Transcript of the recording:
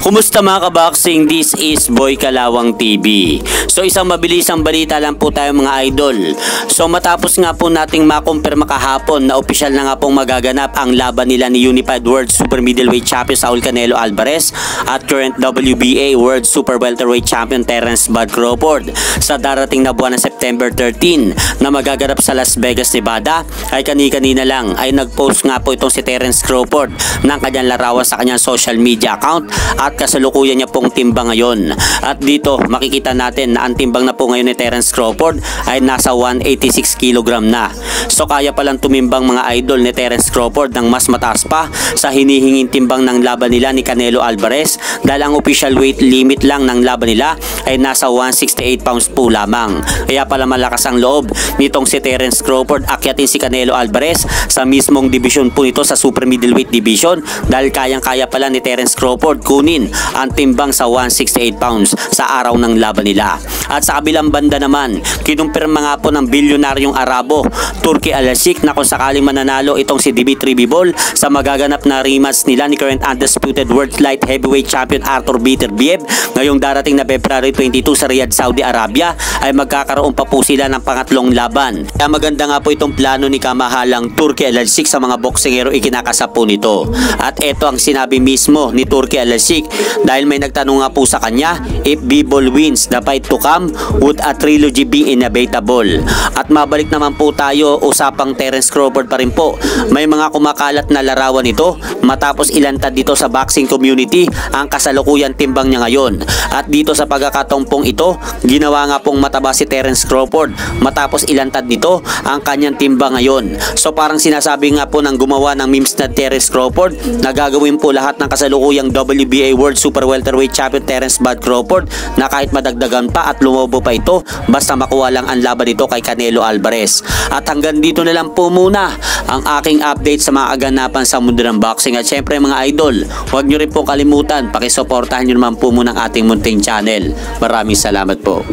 Kumusta mga kaboxing? This is Boy Kalawang TV. So isang mabilisang balita lang po tayo mga idol. So matapos nga po nating makumpirma kahapon na opisyal na nga pong magaganap ang laban nila ni Unified World Super Middleweight Champion Saul Canelo Alvarez at current WBA World Super Welterweight Champion Terence Bud Crawford sa darating na buwan ng September 13 na magaganap sa Las Vegas, Nevada. Ay kani-kanina lang ay nagpost nga po itong si Terence Crawford ng kanyang larawan sa kanyang social media account at kasalukuyan niya pong timbang ngayon. At dito makikita natin na ang timbang na po ngayon ni Terence Crawford ay nasa 186 kg na. So kaya palang tumimbang mga idol ni Terence Crawford ng mas mataas pa sa hinihinging timbang ng laban nila ni Canelo Alvarez dahil ang official weight limit lang ng laban nila ay nasa 168 pounds po lamang. Kaya pala malakas ang loob nitong si Terence Crawford akyatin si Canelo Alvarez sa mismong division po nito sa super middleweight division dahil kayang-kaya pala ni Terence Crawford kunin ang timbang sa 168 pounds sa araw ng laban nila. At sa kabilang banda naman, kinumpirma nga po ng bilyonaryong Arabo, Turki Al-Sheikh, na kung sakaling mananalo itong si Dimitri Bivol sa magaganap na rematch nila ni current undisputed world light heavyweight champion Arthur Beterbiev ngayong darating na February 22 sa Riyadh, Saudi Arabia, ay magkakaroon pa po sila ng pangatlong laban. Kaya maganda nga po itong plano ni kamahalang Turki Al-Sheikh sa mga boksingero ikinakasap po nito. At ito ang sinabi mismo ni Turki Al-Sheikh dahil may nagtanong nga po sa kanya, if Bivol wins the fight to come, would a trilogy be inevitable? At mabalik naman po tayo usapang Terence Crawford pa rin po. May mga kumakalat na larawan ito matapos ilantad dito sa boxing community ang kasalukuyan timbang niya ngayon. At dito sa pagkakataong pong ito, ginawa nga pong mataba si Terence Crawford matapos ilantad nito ang kanyang timbang ngayon. So parang sinasabi nga po ng gumawa ng memes na Terence Crawford na gagawin po lahat ng kasalukuyang WBA World Super Welterweight Champion Terence Bud Crawford na kahit madagdagan pa at lumobo pa ito basta makuha lang ang laban nito kay Canelo Alvarez. At hanggang dito na lang po muna ang aking update sa mga aganapan sa mundo ng boxing. At syempre mga idol, huwag nyo rin po kalimutan, pakisuportahan nyo naman po muna ang ating munting channel. Maraming salamat po.